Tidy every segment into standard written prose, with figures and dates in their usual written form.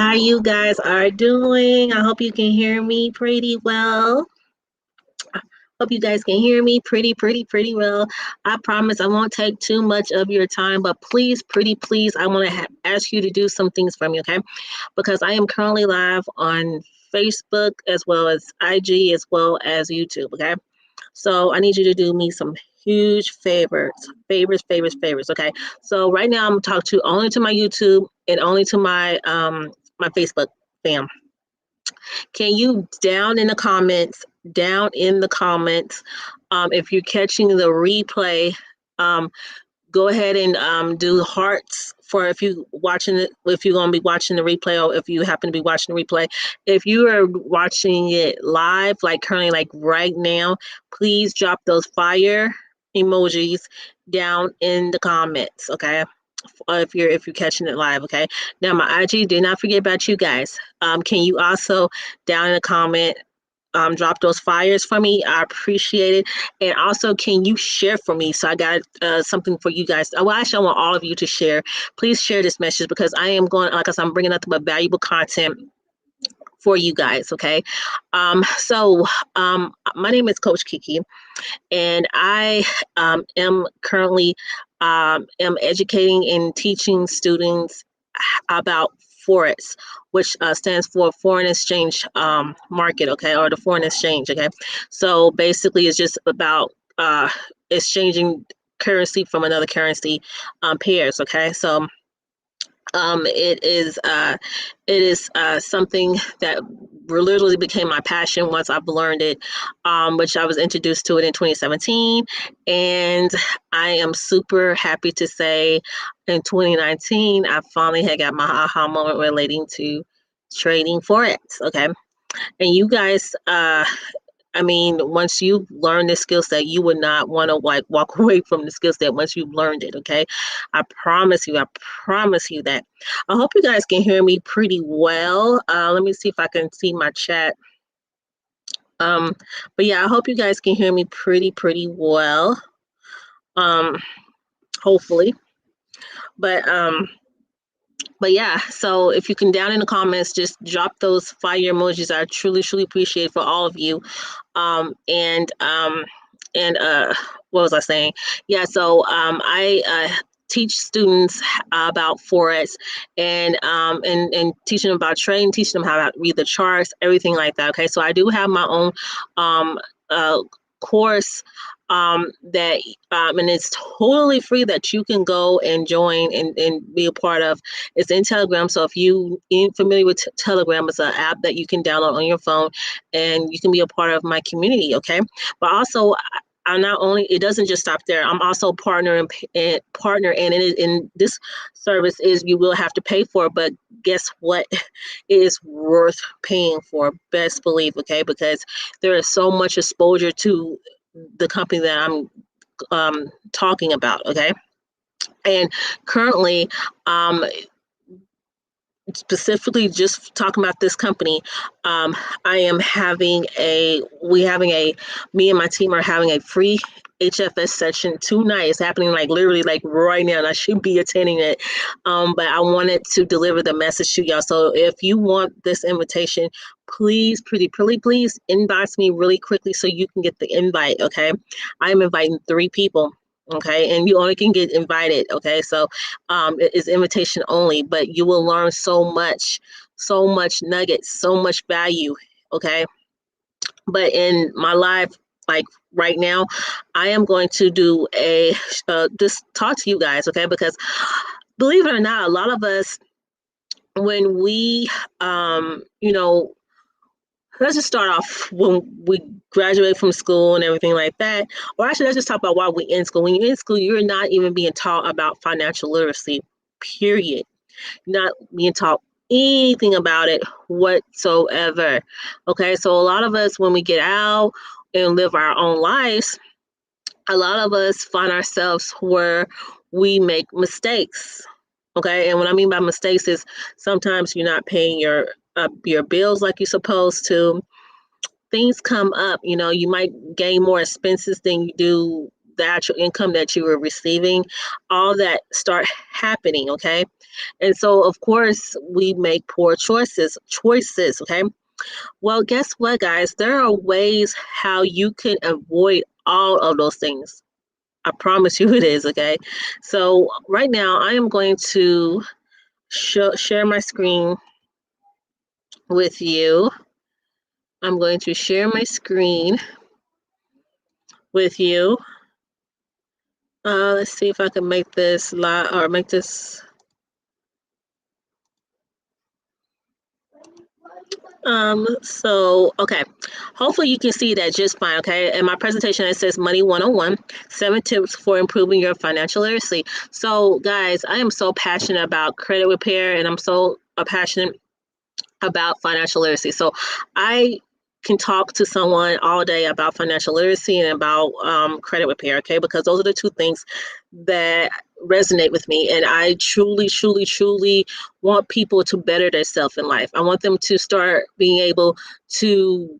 how you guys are doing. I hope you can hear me pretty well. Hope you guys can hear me pretty well. I promise I won't take too much of your time, but please, pretty please, I want to ask you to do some things for me, okay? Because I am currently live on Facebook as well as IG as well as YouTube, okay? So I need you to do me some huge favors, okay? So right now I'm talking to only to my YouTube and only to my Facebook fam. Can you down in the comments, if you're catching the replay, um, go ahead and do hearts for if you watching it, if you're gonna be watching the replay, or if you happen to be watching the replay. If you are watching it live, like currently, like right now, please drop those fire emojis down in the comments, okay? If you're catching it live, okay? Now my IG, did not forget about you guys. Can you also down in the comment drop those fires for me? I appreciate it. And also, can you share for me? So I got something for you guys. Well, actually, I want all of you to share. Please share this message because I am going, like I said, I'm bringing nothing but valuable content for you guys. Okay. My name is Coach Kiki, and I am currently am educating and teaching students about Forex, which stands for foreign exchange market, okay, or the foreign exchange, okay. So basically, it's just about exchanging currency from another currency pairs, okay. So it is something that literally became my passion once I've learned it, which I was introduced to it in 2017, and I am super happy to say in 2019 I finally had got my aha moment relating to trading forex. Okay, and you guys, I mean, once you learn this skill set, you would not want to like walk away from the skill set once you've learned it. Okay, I promise you that. I hope you guys can hear me pretty well. Let me see if I can see my chat. Um, but yeah, I hope you guys can hear me pretty well. Um, hopefully. But um, but yeah, so if you can down in the comments, just drop those fire emojis. I truly appreciate for all of you. Um, and um, and what was I saying? Yeah, so I teach students about forex, and teaching them about trading, teaching them how to read the charts, everything like that. Okay, so I do have my own um, course that and it's totally free that you can go and join and be a part of. It's in Telegram, so if you ain't familiar with Telegram, it's an app that you can download on your phone and you can be a part of my community, okay? But also, I not only, it doesn't just stop there. I'm also partner, and it is, in this service is you will have to pay for it, but guess what? It is worth paying for, best believe, okay? Because there is so much exposure to the company that I'm talking about, okay? And currently, um, specifically just talking about this company, I am having me and my team are having a free HFS session tonight. It's happening like literally like right now, and I should be attending it. But I wanted to deliver the message to y'all. So if you want this invitation, please, please inbox me really quickly so you can get the invite. Okay, I'm inviting 3 people. Okay, and you only can get invited. Okay, so it is invitation only, but you will learn so much nuggets, so much value. Okay, but in my life, like right now, I am going to do a just talk to you guys, okay? Because believe it or not, a lot of us, when we you know, let's just start off when we graduate from school and everything like that. Or actually, let's just talk about why we're in school. When you're in school, you're not even being taught about financial literacy, period. Not being taught anything about it whatsoever. Okay, so a lot of us, when we get out and live our own lives, a lot of us find ourselves where we make mistakes. Okay, and what I mean by mistakes is sometimes you're not paying your bills like you're supposed to. Things come up, you know, you might gain more expenses than you do the actual income that you were receiving, all that start happening, okay? And so of course we make poor choices, okay? Well, guess what, guys? There are ways how you can avoid all of those things. I promise you it is, okay? So right now I am going to share my screen with you. I'm going to share my screen with you. Let's see if I can make this live or make this. Okay. Hopefully you can see that just fine, okay? In my presentation, it says Money 101, 7 tips for improving your financial literacy. So guys, I am so passionate about credit repair and I'm so passionate about financial literacy. So I can talk to someone all day about financial literacy and about credit repair, okay? Because those are the two things that resonate with me. And I truly, truly, truly want people to better themselves in life. I want them to start being able to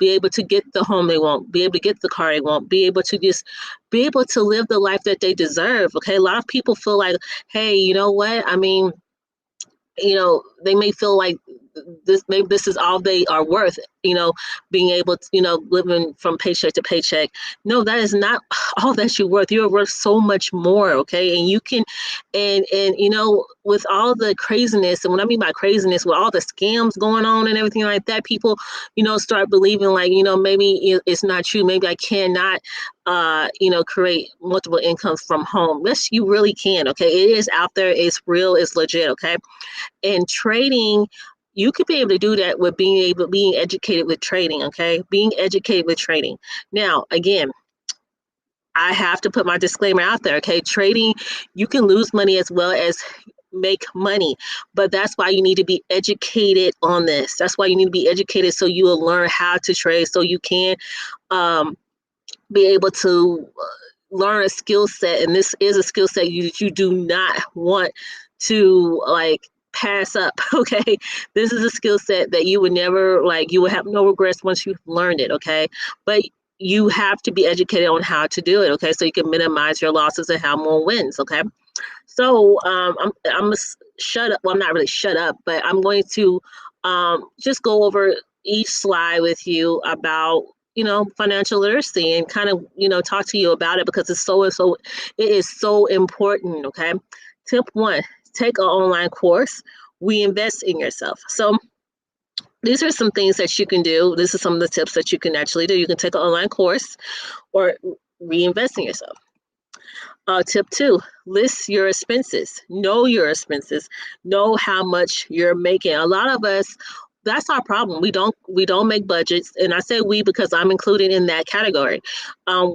get the home they want, be able to get the car they want, be able to just be able to live the life that they deserve. Okay. A lot of people feel like, hey, you know what? I mean, they may feel like this is all they are worth, being able to, living from paycheck to paycheck. No, that is not all that you're worth. You're worth so much more, okay? And you can, and with all the craziness, and what I mean by craziness, with all the scams going on and everything like that, people, start believing like, maybe it's not true. Maybe I cannot, create multiple incomes from home. Yes, you really can, okay? It is out there. It's real. It's legit, okay? And trading, you could be able to do that with being educated with trading, okay? Being educated with trading. Now, again, I have to put my disclaimer out there, okay? Trading, you can lose money as well as make money, but that's why you need to be educated on this. That's why you need to be educated so you will learn how to trade, so you can be able to learn a skill set. And this is a skill set you do not want to pass up. Okay, this is a skill set that you would never you would have no regrets once you've learned it. Okay, but you have to be educated on how to do it. Okay, so you can minimize your losses and have more wins. Okay, so I'm gonna shut up. Well, I'm not really shut up, but I'm going to just go over each slide with you about financial literacy and kind of talk to you about it because it is so important. Okay, tip 1: take an online course. Reinvest in yourself. So these are some things that you can do. This is some of the tips that you can actually do. You can take an online course or reinvest in yourself. Tip 2: list your expenses. Know your expenses. Know how much you're making. A lot of us, that's our problem. We don't make budgets, and I say we because I'm included in that category.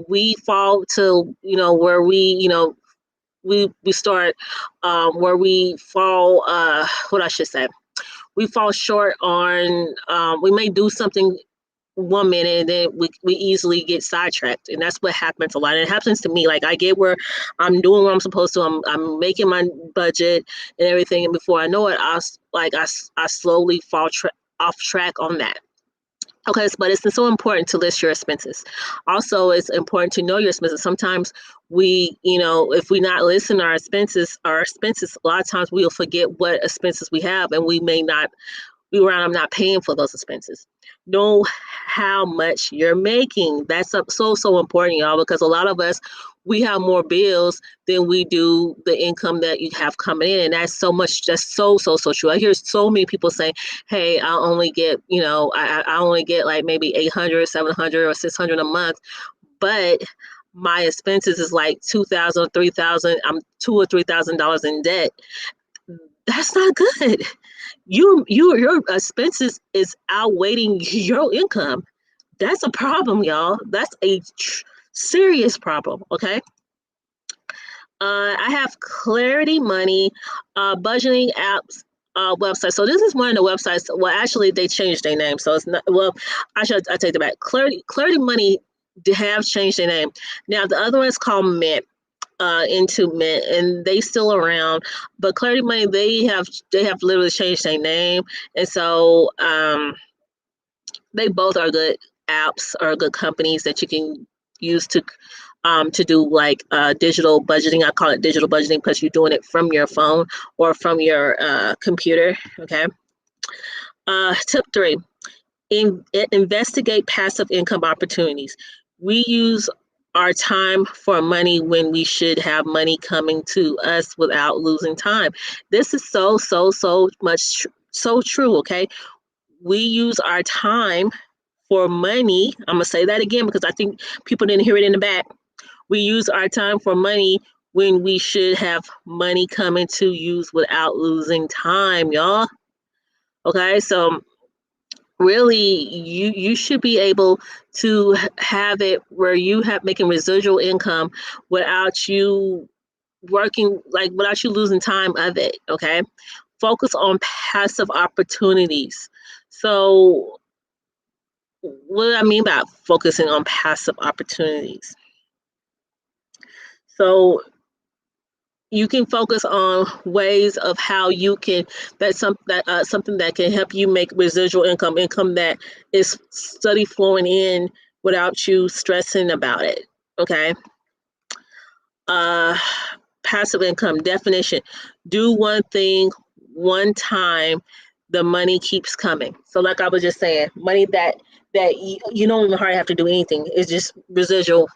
We fall to where we start where we fall. What I should say, we fall short on. We may do something 1 minute and then we easily get sidetracked, and that's what happens a lot. And it happens to me. Like, I get where I'm doing what I'm supposed to, I'm making my budget and everything, and before I know it, I slowly fall off track on that. Okay, but it's so important to list your expenses. Also, it's important to know your expenses. Sometimes if we not listen our expenses, a lot of times we'll forget what expenses we have, and we may not we were I'm not paying for those expenses. Know how much you're making. That's so important, y'all, because a lot of us, we have more bills than we do the income that you have coming in. And that's so true. I hear so many people saying, hey, I only get, I only get like maybe 800, 700 or 600 a month, but my expenses is like 2,000, 3,000. I'm $2,000 or $3,000 in debt. That's not good. Your expenses is outweighing your income. That's a problem, y'all. That's a serious problem. Okay. I have Clarity Money, budgeting apps website. So this is one of the websites. Well, actually, they changed their name, so it's not. Well, I take it back. Clarity Money have changed their name. Now the other one is called Mint. Into Mint, and they still around, but Clarity Money, they have literally changed their name, and so they both are good apps or good companies that you can use to to do like digital budgeting. I call it digital budgeting because you're doing it from your phone or from your computer. Okay. Tip 3, investigate passive income opportunities. We use our time for money when we should have money coming to us without losing time. This is so much so true. Okay. We use our time for money. I'm going to say that again because I think people didn't hear it in the back. We use our time for money when we should have money coming to use without losing time, y'all. Okay, so really you should be able to have it where you have making residual income without you working, like without you losing time of it. Okay, focus on passive opportunities. So what do I mean by focusing on passive opportunities? So you can focus on ways of how you can something that can help you make residual income that is steady flowing in without you stressing about it. Okay. uh Passive income definition: do one thing one time, the money keeps coming. So like I was just saying, money that you don't even hardly have to do anything. It's just residual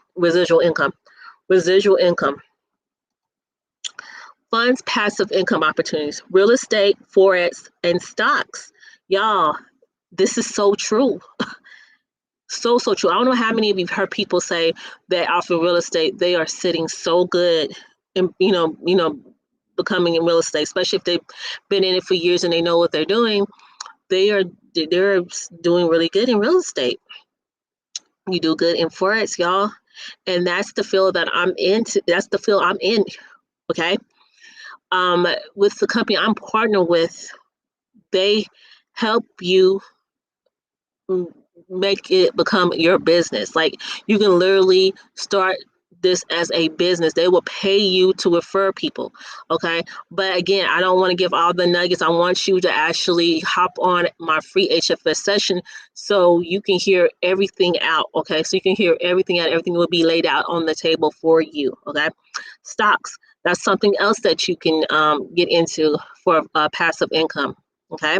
income. Residual income funds passive income opportunities, real estate, forex, and stocks. Y'all, this is so true. So true. I don't know how many of you have heard people say that off of real estate, they are sitting so good and becoming in real estate, especially if they've been in it for years and they know what they're doing. They're doing really good in real estate. You do good in forex, y'all. And that's the field that I'm into. That's the field I'm in. Okay. With the company I'm partnered with, they help you make it become your business. Like you can literally start this as a business. They will pay you to refer people. Okay. But again, I don't want to give all the nuggets. I want you to actually hop on my free HFS session so you can hear everything out. Okay. So you can hear everything out. Everything will be laid out on the table for you. Okay. Stocks. That's something else that you can get into for passive income. Okay.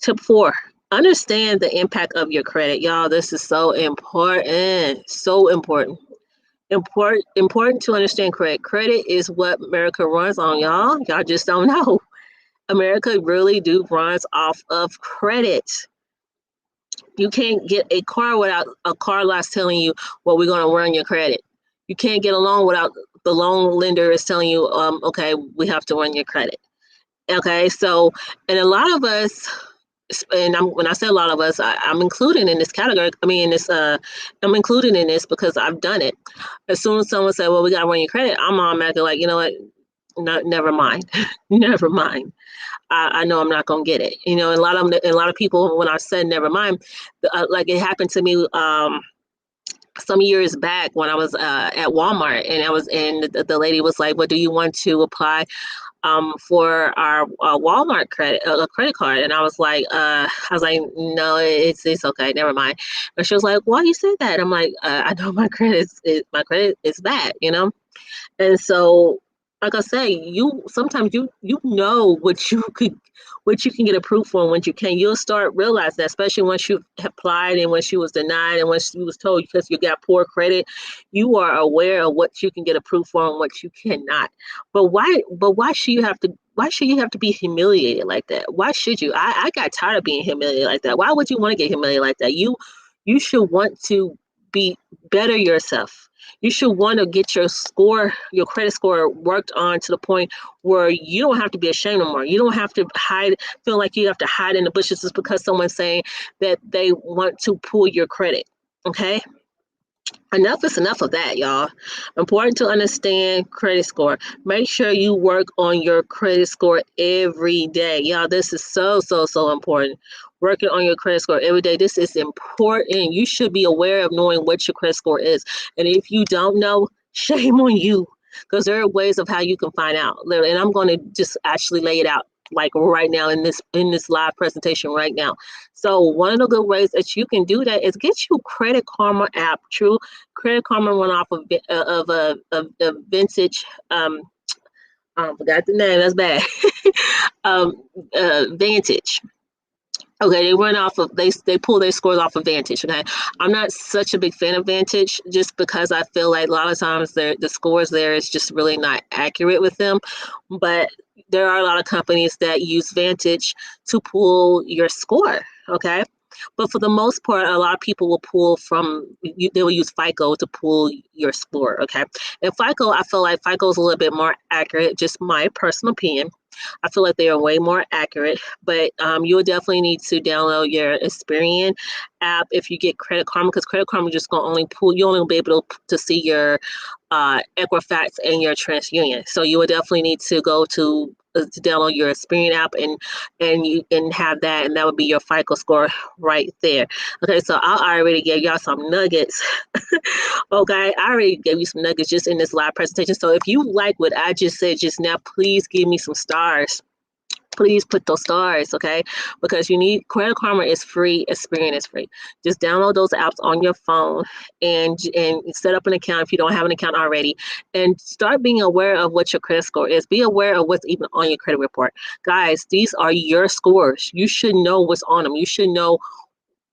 Tip 4, understand the impact of your credit. Y'all, this is so important. So important. Important to understand credit. Credit is what America runs on, y'all. Y'all just don't know. America really do runs off of credit. You can't get a car without a car lot telling you, well, we're going to run your credit. You can't get a loan without the loan lender is telling you, okay, we have to run your credit. Okay, so, and a lot of us, and when I say a lot of us, I'm included in this category. I mean, I'm included in this because I've done it. As soon as someone said, well, we got to run your credit, I'm automatically like, you know what? No, never mind. Never mind. I know I'm not gonna get it. And a lot of people, when I said never mind, like it happened to me some years back when I was at Walmart, and the lady was like, "Well, do you want to apply for our Walmart credit card?" And I was like, no, it's okay, never mind. And she was like, "Why you say that?" I'm like, I know my credit is bad, And so, like I say, you sometimes you know what you can get approved for and what you can. You'll start realizing that, especially once you applied and when she was denied and once you was told because you got poor credit, you are aware of what you can get approved for and what you cannot. But why should you have to? Why should you have to be humiliated like that? Why should you? I got tired of being humiliated like that. Why would you want to get humiliated like that? You should want to be better yourself. You should want to get your credit score worked on to the point where you don't have to be ashamed no more. You don't have to feel like you have to hide in the bushes just because someone's saying that they want to pull your credit. Okay? Enough is enough of that, y'all. Important to understand credit score. Make sure you work on your credit score every day. Y'all, this is so important. Working on your credit score every day. This is important. You should be aware of knowing what your credit score is. And if you don't know, shame on you. Because there are ways of how you can find out. And I'm going to just actually lay it out like right now in this live presentation right now. So one of the good ways that you can do that is get you Credit Karma app. True, Credit Karma went off of a vintage. I forgot the name. That's bad. um, Vantage. Okay, they run off of they pull their scores off of Vantage. Okay, I'm not such a big fan of Vantage just because I feel like a lot of times the scores there is just really not accurate with them. But there are a lot of companies that use Vantage to pull your score. Okay, but for the most part, a lot of people will pull from they will use FICO to pull your score. Okay, and FICO, I feel like FICO is a little bit more accurate. Just my personal opinion. I feel like they are way more accurate, but you will definitely need to download your Experian app if you get Credit Karma, because Credit Karma just gonna only pull you only be able to see your Equifax and your TransUnion. So you will definitely need to go to download your Experian app and have that, and that would be your FICO score right there. Okay, so I already gave y'all some nuggets. Okay, I already gave you some nuggets just in this live presentation. So if you like what I just said just now, please give me some stars. Please put those stars, okay? Because you need Credit Karma is free, Experian is free. Just download those apps on your phone and set up an account if you don't have an account already, and start being aware of what your credit score is. Be aware of what's even on your credit report. Guys, these are your scores. You should know what's on them. You should know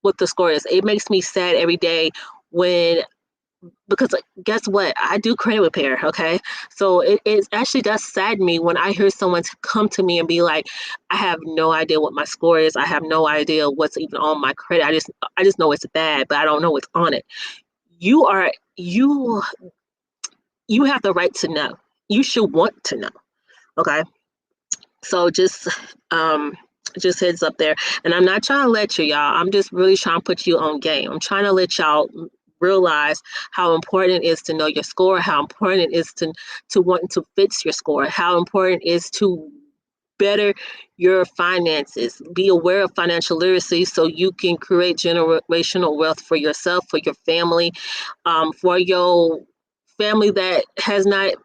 what the score is. It makes me sad every day when because like, guess what? I do credit repair, okay? So it actually does sadden me when I hear someone come to me and be like, I have no idea what my score is. I have no idea what's even on my credit. I just know it's bad, but I don't know what's on it. You are you you have the right to know. You should want to know, okay? So just heads up there. And I'm not trying to lecture y'all. I'm just really trying to put you on game. I'm trying to let y'all realize how important it is to know your score, how important it is to want to fix your score, how important it is to better your finances. Be aware of financial literacy so you can create generational wealth for yourself, for your family, for your family that has not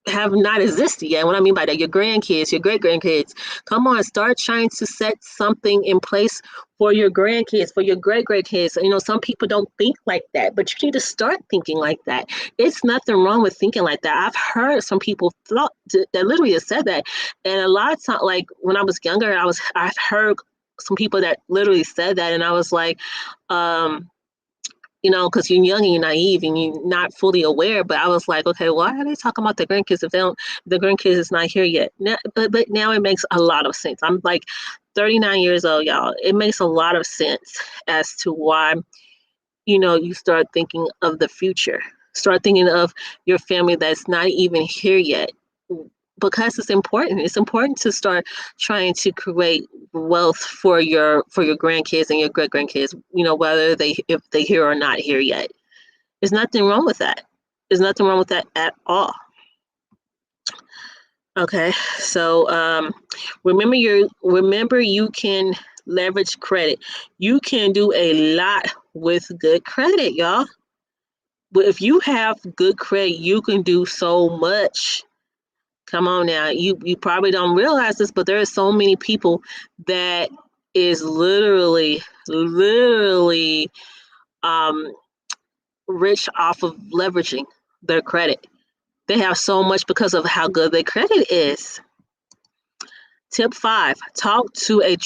have not existed yet. What I mean by that, your grandkids, your great grandkids. Come on, start trying to set something in place for your grandkids, for your great grandkids. You know, some people don't think like that, but you need to start thinking like that. It's nothing wrong with thinking like that. I've heard some people that literally have said that, and a lot of times, like when I was younger, I've heard some people that literally said that, and I was like, because you're young and you're naive and you're not fully aware. But I was like, okay, why are they talking about the grandkids if the grandkids is not here yet? Now, but now it makes a lot of sense. I'm like 39 years old, y'all. It makes a lot of sense as to why, you start thinking of the future. Start thinking of your family that's not even here yet. Because it's important. It's important to start trying to create wealth for your grandkids and your great grandkids, whether if they here or not here yet. There's nothing wrong with that. There's nothing wrong with that at all. Okay, so remember you can leverage credit. You can do a lot with good credit, y'all. But if you have good credit, you can do so much. Come on now. You probably don't realize this, but there are so many people that is literally rich off of leveraging their credit. They have so much because of how good their credit is. Tip 5, talk to a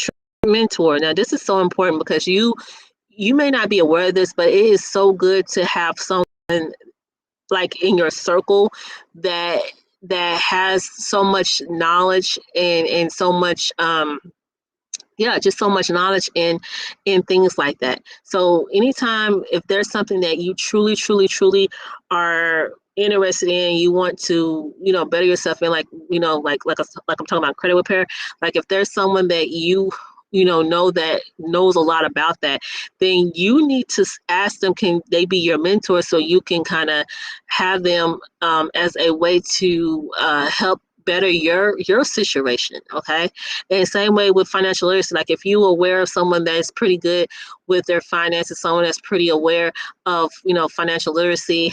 mentor. Now this is so important because you may not be aware of this, but it is so good to have someone like in your circle that has so much knowledge and so much just so much knowledge in things like that. So anytime if there's something that you truly are interested in, you want to better yourself in, like I'm talking about credit repair, like if there's someone that know that knows a lot about that, then you need to ask them, can they be your mentor, so you can kind of have them as a way to help better your situation. Okay, and same way with financial literacy. Like if you're aware of someone that's pretty good with their finances, someone that's pretty aware of financial literacy,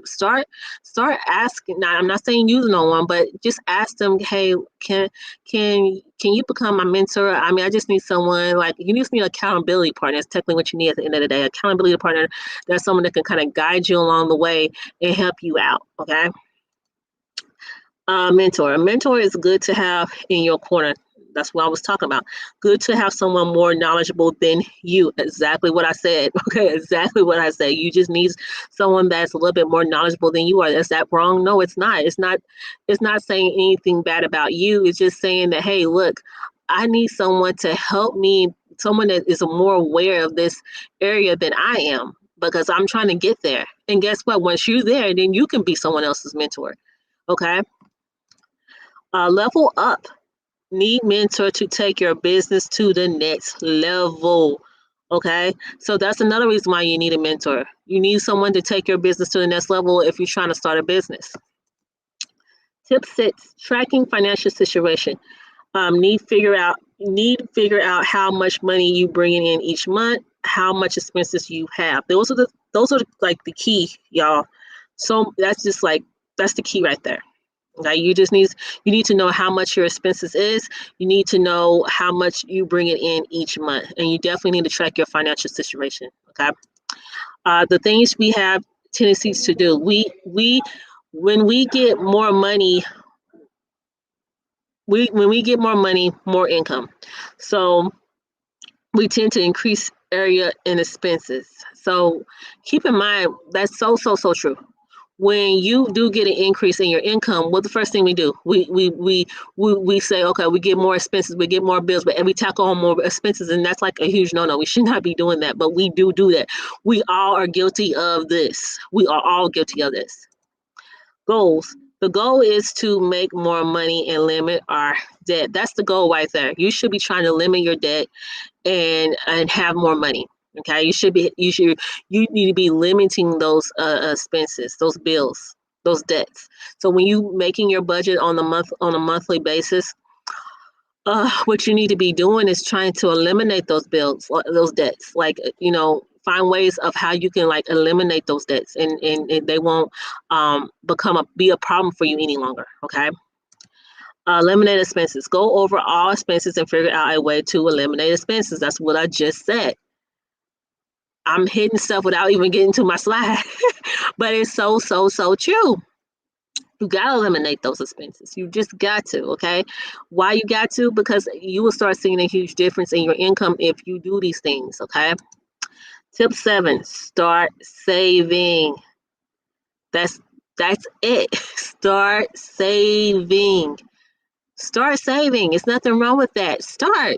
start asking. Now I'm not saying use no one, but just ask them, hey, can you become my mentor? I mean, I just need someone, like, you just need an accountability partner. That's technically what you need at the end of the day. Accountability partner, that's someone that can kind of guide you along the way and help you out. Okay. Mentor. A mentor is good to have in your corner. That's what I was talking about. Good to have someone more knowledgeable than you. Exactly what I said. Okay, exactly what I said. You just need someone that's a little bit more knowledgeable than you are. Is that wrong? No, it's not. It's not. It's not saying anything bad about you. It's just saying that, hey, look, I need someone to help me. Someone that is more aware of this area than I am, because I'm trying to get there. And guess what? Once you're there, then you can be someone else's mentor. Okay. Level up. Need mentor to take your business to the next level. Okay, so that's another reason why you need a mentor. You need someone to take your business to the next level if you're trying to start a business. Tip 6: tracking financial situation. Need figure out how much money you bringing in each month, how much expenses you have. Those are like the key, y'all. So that's the key right there. Okay, you need to know how much your expenses is. You need to know how much you bring it in each month, and you definitely need to track your financial situation. Okay, the things we have tendencies to do. We when we get more money, when we get more money, more income. So we tend to increase area and expenses. So keep in mind that's so true. When you do get an increase in your income, what the first thing we do? We say, okay, we get more expenses, we get more bills, but and we tackle on more expenses, and that's like a huge no-no. We should not be doing that, but we do that. We all are guilty of this. We are all guilty of this. Goals. The goal is to make more money and limit our debt. That's the goal right there. You should be trying to limit your debt and have more money. Okay, you need to be limiting those expenses, those bills, those debts. So when you making your budget on a monthly basis, what you need to be doing is trying to eliminate those bills, those debts. Like, find ways of how you can like eliminate those debts, and they won't be a problem for you any longer. Okay. Eliminate expenses. Go over all expenses and figure out a way to eliminate expenses. That's what I just said. I'm hitting stuff without even getting to my slide, but it's so true. You gotta eliminate those expenses. You just got to. Okay, why you got to? Because you will start seeing a huge difference in your income if you do these things. Okay. Tip 7: start saving. That's it. Start saving. Start saving. There's nothing wrong with that. Start.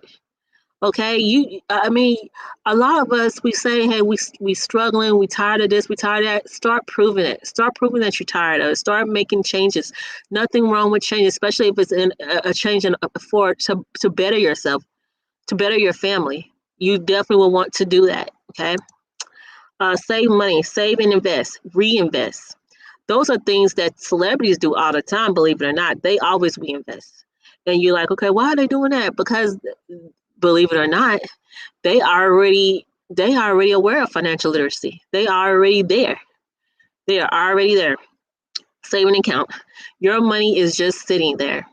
Okay, I mean, a lot of us, we say, hey, we struggling, we tired of this, we tired of that. Start proving it. Start proving that you're tired of it. Start making changes. Nothing wrong with change, especially if it's in a change to better yourself, to better your family. You definitely will want to do that. Okay, save money, save and invest, reinvest. Those are things that celebrities do all the time. Believe it or not, they always reinvest. And you're like, okay, why are they doing that? Because believe it or not, they are already aware of financial literacy. They are already there. They are already there. Saving account. Your money is just sitting there.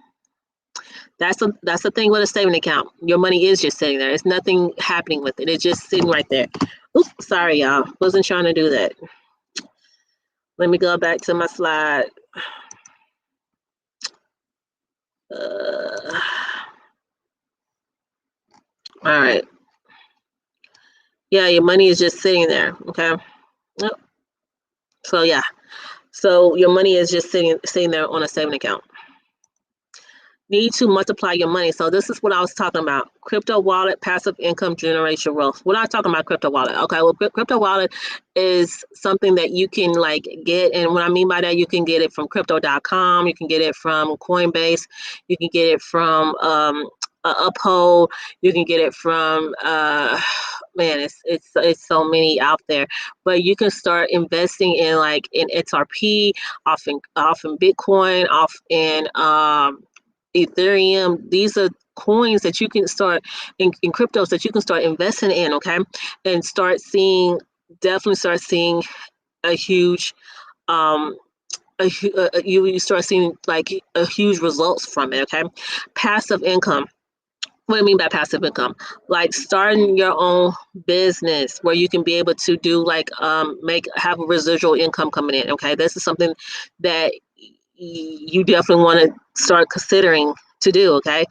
That's the thing with a saving account. Your money is just sitting there. It's nothing happening with it. It's just sitting right there. Oops, sorry y'all. Wasn't trying to do that. Let me go back to my slide. All right. Yeah, your money is just sitting there. Okay. Yep. So yeah. So your money is just sitting there on a saving account. Need to multiply your money. So this is what I was talking about. Crypto wallet, passive income generation wealth. We're not talking about crypto wallet. Okay, well, crypto wallet is something that you can like get. And what I mean by that, you can get it from crypto.com. You can get it from Coinbase. You can get it from Uphold. You can get it from man, it's so many out there. But you can start investing in like in XRP, off in Bitcoin, off in Ethereum. These are coins that you can start in cryptos that you can start investing in, okay? And definitely start seeing a huge um you start seeing like a huge results from it, okay? Passive income. What do I mean by passive income? Like starting your own business where you can be able to do like have a residual income coming in. Okay, this is something that you definitely want to start considering to do. Okay,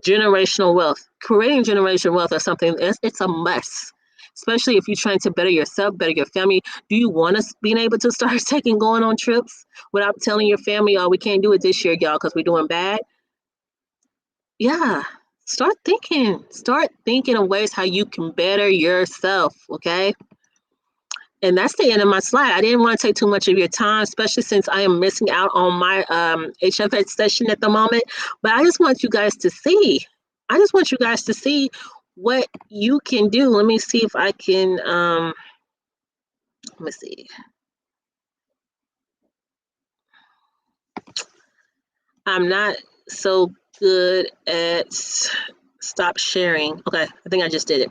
generational wealth, creating generational wealth is something it's a must. Especially if you're trying to better yourself, better your family. Do you want to being able to start going on trips without telling your family, "Oh, we can't do it this year, y'all, because we're doing bad"? Yeah, start thinking of ways how you can better yourself, okay? And that's the end of my slide. I didn't want to take too much of your time, especially since I am missing out on my HFX session at the moment. But I just want you guys to see. I just want you guys to see what you can do. Let me see if I can let me see. I'm not so good at stop sharing. Okay, I think I just did it.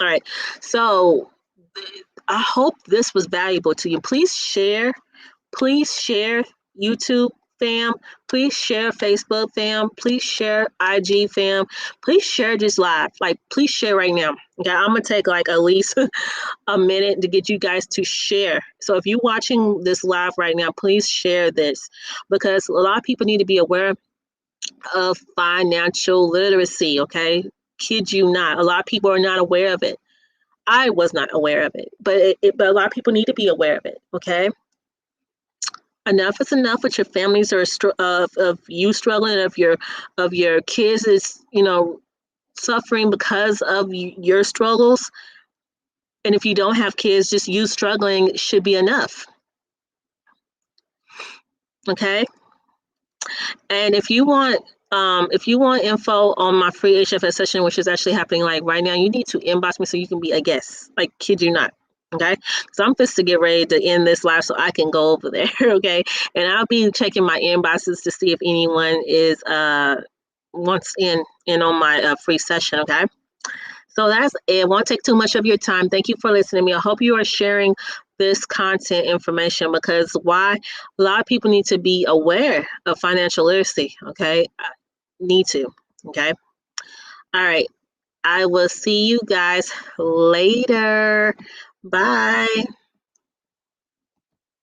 All right. So I hope this was valuable to you. Please share YouTube fam. Please share Facebook fam. Please share IG fam. Please share this live. Like, please share right now. Okay, I'm gonna take like at least a minute to get you guys to share. So if you're watching this live right now, please share this because a lot of people need to be aware of financial literacy. Okay, kid you not, a lot of people are not aware of it. I was not aware of it, but a lot of people need to be aware of it. Okay, enough is enough. With your families are of you struggling, of your kids is suffering because of your struggles. And if you don't have kids, just you struggling should be enough. Okay, and if you want info on my free HFS session, which is actually happening like right now, you need to inbox me so you can be a guest. Like, kid you not. Okay, so I'm just to get ready to end this live so I can go over there. Okay, and I'll be checking my inboxes to see if anyone is wants in on my free session. Okay, so that's it. Won't take too much of your time. Thank you for listening to me. I hope you are sharing this content information because why a lot of people need to be aware of financial literacy. Okay, need to. Okay, all right. I will see you guys later. Bye.